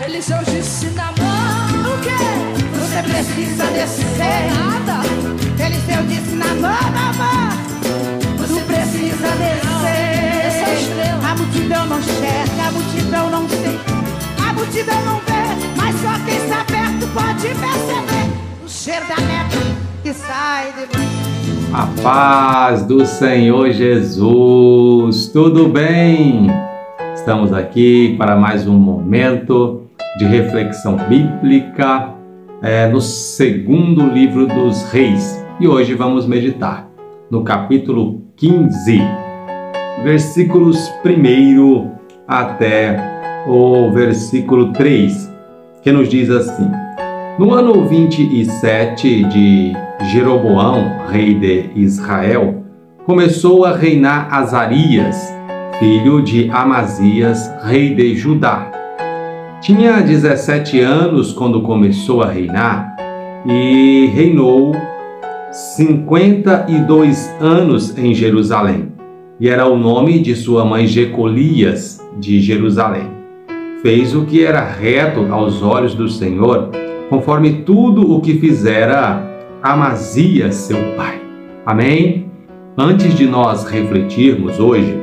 Eliseu disse na mão, o quê? Você precisa descer. Nada. Eliseu disse na mão, você precisa descer. Essa é a estrela. A multidão não enxerga, a multidão não sente, a multidão não vê, mas só quem está perto pode perceber o cheiro da neve que sai de você. A paz do Senhor Jesus, tudo bem? Estamos aqui para mais um momento de reflexão bíblica no segundo livro dos Reis. E hoje vamos meditar no capítulo 15, versículos 1 até o versículo 3, que nos diz assim: No ano 27 de Jeroboão, rei de Israel, começou a reinar Azarias, filho de Amazias, rei de Judá. Tinha 17 anos quando começou a reinar e reinou 52 anos em Jerusalém. E era o nome de sua mãe Jecolias de Jerusalém. Fez o que era reto aos olhos do Senhor, conforme tudo o que fizera Amazias, seu pai. Amém? Antes de nós refletirmos hoje,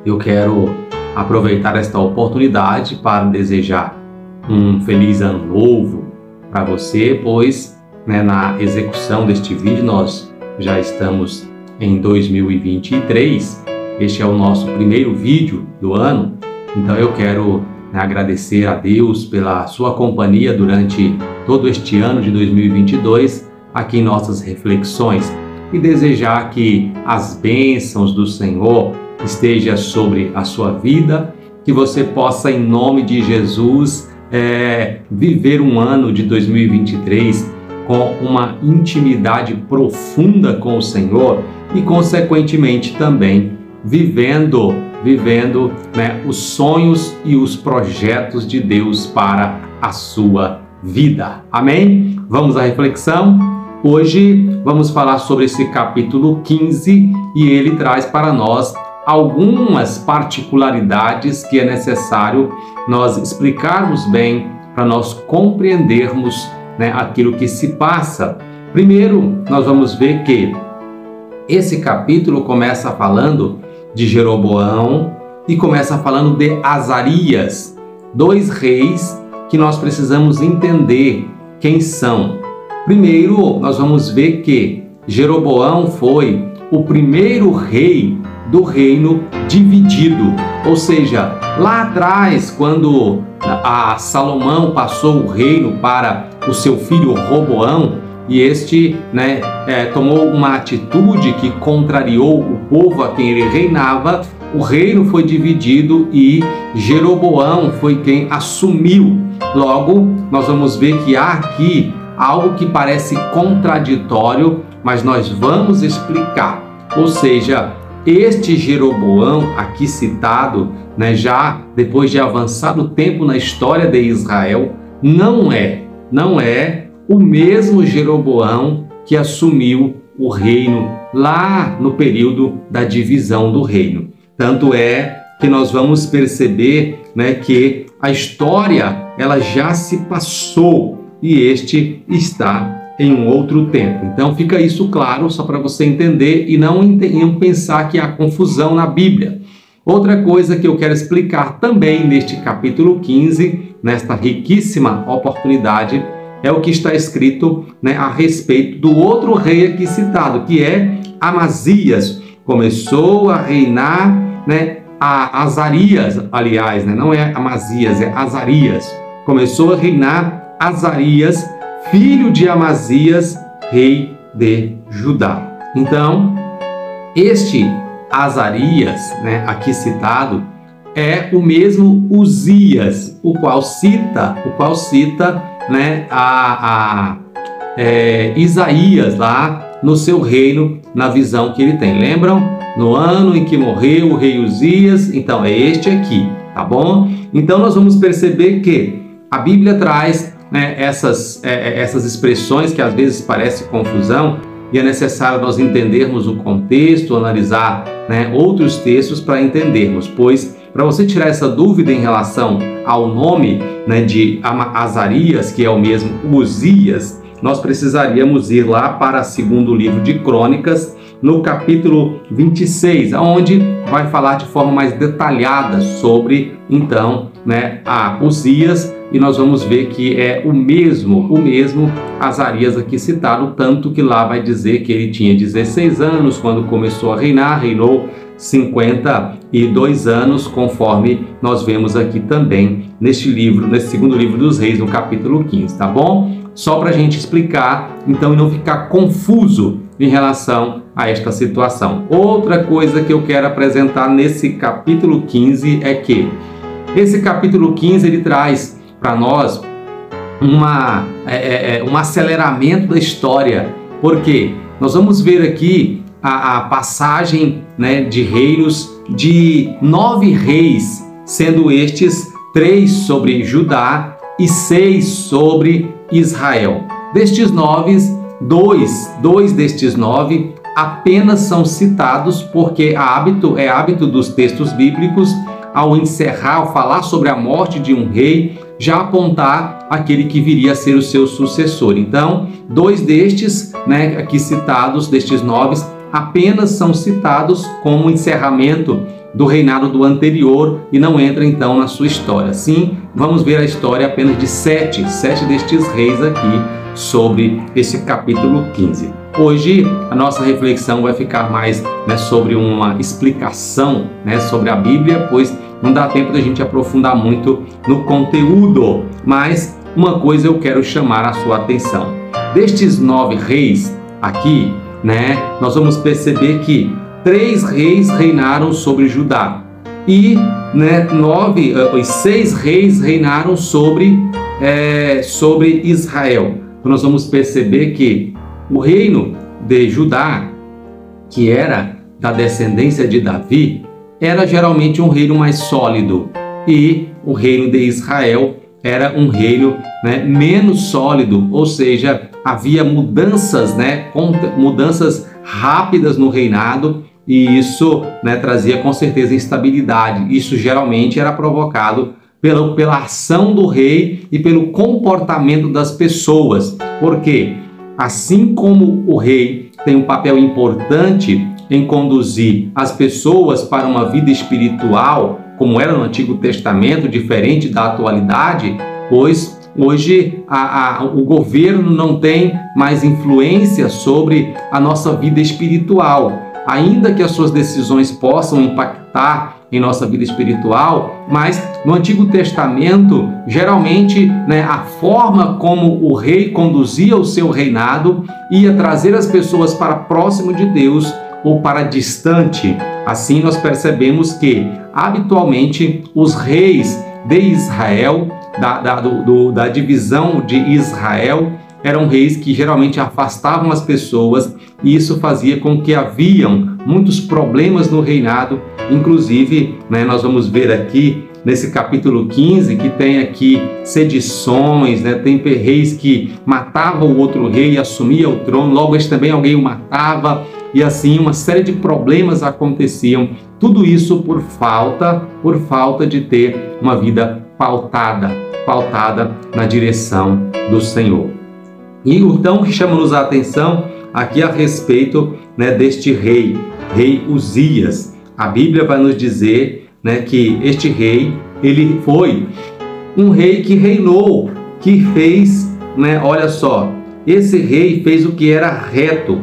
eu quero aproveitar esta oportunidade para desejar um feliz ano novo para você, pois na execução deste vídeo nós já estamos em 2023. Este é o nosso primeiro vídeo do ano, então eu quero agradecer a Deus pela sua companhia durante todo este ano de 2022 aqui em nossas reflexões e desejar que as bênçãos do Senhor estejam sobre a sua vida, que você possa, em nome de Jesus, viver um ano de 2023 com uma intimidade profunda com o Senhor e, consequentemente, também vivendo os sonhos e os projetos de Deus para a sua vida. Amém? Vamos à reflexão? Hoje vamos falar sobre esse capítulo 15 e ele traz para nós algumas particularidades que é necessário nós explicarmos bem para nós compreendermos aquilo que se passa. Primeiro, nós vamos ver que esse capítulo começa falando de Jeroboão e começa falando de Azarias, dois reis que nós precisamos entender quem são. Primeiro, nós vamos ver que Jeroboão foi o primeiro rei do reino dividido, ou seja, lá atrás, quando Salomão passou o reino para o seu filho Roboão, e este tomou uma atitude que contrariou o povo a quem ele reinava, o reino foi dividido e Jeroboão foi quem assumiu. Logo, nós vamos ver que há aqui algo que parece contraditório, mas nós vamos explicar. Ou seja, este Jeroboão aqui citado, já depois de avançado tempo na história de Israel, não é o mesmo Jeroboão que assumiu o reino lá no período da divisão do reino. Tanto é que nós vamos perceber que a história ela já se passou e este está em um outro tempo. Então fica isso claro, só para você entender e não pensar que há confusão na Bíblia. Outra coisa que eu quero explicar também neste capítulo 15, nesta riquíssima oportunidade, é o que está escrito a respeito do outro rei aqui citado, que é Amazias. Começou a reinar a Azarias, aliás, não é Amazias, é Azarias. Começou a reinar Azarias, filho de Amazias, rei de Judá. Então, este Azarias, aqui citado, é o mesmo Uzias, o qual cita Isaías lá no seu reino, na visão que ele tem. Lembram? No ano em que morreu o rei Uzias, então é este aqui, tá bom? Então nós vamos perceber que a Bíblia traz essas expressões que às vezes parecem confusão, e é necessário nós entendermos o contexto, analisar outros textos para entendermos, pois para você tirar essa dúvida em relação ao nome, né, de Azarias, que é o mesmo Uzias, nós precisaríamos ir lá para o segundo livro de Crônicas, no capítulo 26, onde vai falar de forma mais detalhada sobre, então, né, a Uzias, e nós vamos ver que é o mesmo Azarias aqui citado, tanto que lá vai dizer que ele tinha 16 anos quando começou a reinar, reinou 52 anos, conforme nós vemos aqui também neste livro, nesse segundo livro dos Reis, no capítulo 15, tá bom? Só para a gente explicar, então, e não ficar confuso em relação a esta situação. Outra coisa que eu quero apresentar nesse capítulo 15 é que esse capítulo 15 ele traz para nós um aceleramento da história, porque nós vamos ver aqui a passagem, né, de reinos de 9 reis, sendo estes 3 sobre Judá e 6 sobre Israel. Destes 9, dois destes 9 apenas são citados porque é hábito dos textos bíblicos, ao encerrar, ao falar sobre a morte de um rei, já apontar aquele que viria a ser o seu sucessor. Então, 2 destes, né, aqui citados, destes 9, apenas são citados como encerramento do reinado do anterior e não entra então na sua história. Sim, vamos ver a história apenas de 7 destes reis aqui sobre esse capítulo 15. Hoje a nossa reflexão vai ficar mais, né, sobre uma explicação, né, sobre a Bíblia, pois não dá tempo da gente aprofundar muito no conteúdo, mas uma coisa eu quero chamar a sua atenção. Destes 9 reis aqui, né, nós vamos perceber que 3 reis reinaram sobre Judá e, né, 6 reis reinaram sobre Israel. Então nós vamos perceber que o reino de Judá, que era da descendência de Davi, era geralmente um reino mais sólido, e o reino de Israel era um reino, né, menos sólido, ou seja, havia mudanças, né, mudanças rápidas no reinado, e isso, né, trazia com certeza instabilidade. Isso geralmente era provocado pela ação do rei e pelo comportamento das pessoas, porque assim como o rei tem um papel importante em conduzir as pessoas para uma vida espiritual, como era no Antigo Testamento, diferente da atualidade, pois hoje o governo não tem mais influência sobre a nossa vida espiritual. Ainda que as suas decisões possam impactar em nossa vida espiritual, mas no Antigo Testamento, geralmente, né, a forma como o rei conduzia o seu reinado ia trazer as pessoas para próximo de Deus ou para distante. Assim nós percebemos que, habitualmente, os reis de Israel, da divisão de Israel, eram reis que geralmente afastavam as pessoas, e isso fazia com que haviam muitos problemas no reinado. Inclusive, né, nós vamos ver aqui nesse capítulo 15 que tem aqui sedições, né, tem reis que matavam o outro rei e assumia o trono, logo este também alguém o matava, e assim uma série de problemas aconteciam. Tudo isso por falta de ter uma vida pautada na direção do Senhor. E então o que chama-nos a atenção aqui a respeito, né, deste rei Uzias. A Bíblia vai nos dizer, né, que este rei, ele foi um rei que reinou, que fez, né, olha só, esse rei fez o que era reto,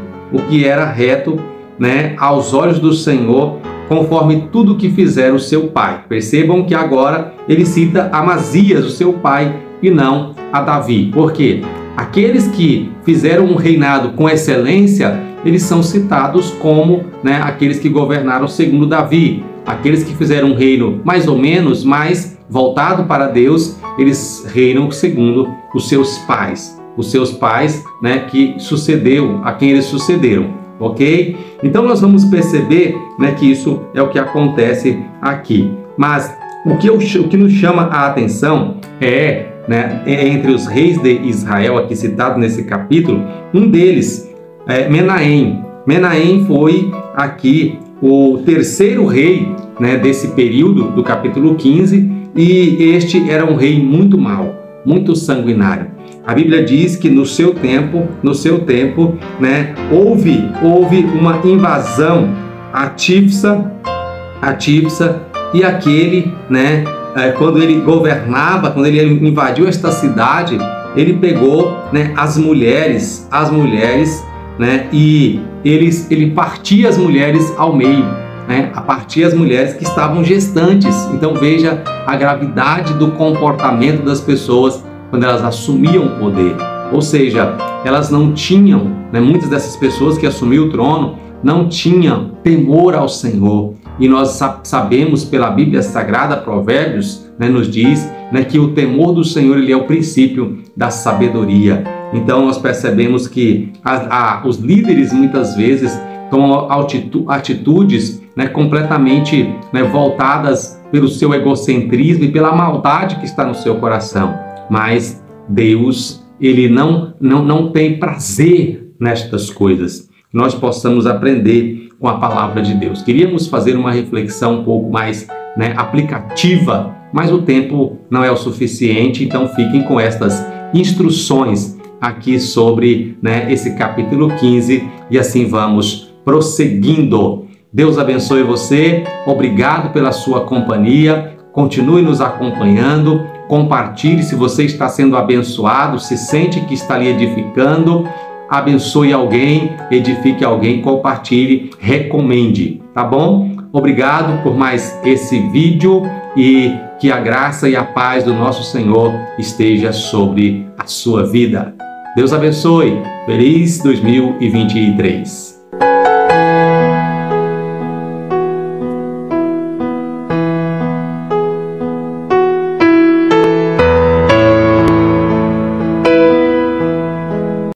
né, aos olhos do Senhor, conforme tudo que fizera o seu pai. Percebam que agora ele cita Amazias, o seu pai, e não a Davi. Por quê? Aqueles que fizeram um reinado com excelência, eles são citados como, né, aqueles que governaram segundo Davi. Aqueles que fizeram um reino mais ou menos, mais voltado para Deus, eles reinam segundo os seus pais. Os seus pais, né, a quem eles sucederam, ok? Então nós vamos perceber, né, que isso é o que acontece aqui. Mas o que nos chama a atenção é, né, entre os reis de Israel aqui citados nesse capítulo, um deles é Menahem. Menahem foi aqui o terceiro rei, né, desse período do capítulo 15, e este era um rei muito mau, muito sanguinário. A Bíblia diz que no seu tempo, né, houve uma invasão a Tifsa e aquele, né, quando ele governava, quando ele invadiu esta cidade, ele pegou, né, as mulheres, né, e ele partia as mulheres ao meio, né, partia as mulheres que estavam gestantes. Então veja a gravidade do comportamento das pessoas quando elas assumiam o poder. Ou seja, elas não tinham, né, muitas dessas pessoas que assumiam o trono não tinham temor ao Senhor. E nós sabemos pela Bíblia Sagrada, Provérbios, né, nos diz, né, que o temor do Senhor ele é o princípio da sabedoria. Então nós percebemos que os líderes muitas vezes tomam atitudes, né, completamente, né, voltadas pelo seu egocentrismo e pela maldade que está no seu coração. Mas Deus, ele não tem prazer nestas coisas. Nós possamos aprender com a palavra de Deus. Queríamos fazer uma reflexão um pouco mais, né, aplicativa, mas o tempo não é o suficiente, então fiquem com estas instruções aqui sobre, né, esse capítulo 15 e assim vamos prosseguindo. Deus abençoe você, obrigado pela sua companhia, continue nos acompanhando, compartilhe se você está sendo abençoado, se sente que está lhe edificando, abençoe alguém, edifique alguém, compartilhe, recomende, tá bom? Obrigado por mais esse vídeo e que a graça e a paz do nosso Senhor esteja sobre a sua vida. Deus abençoe. Feliz 2023.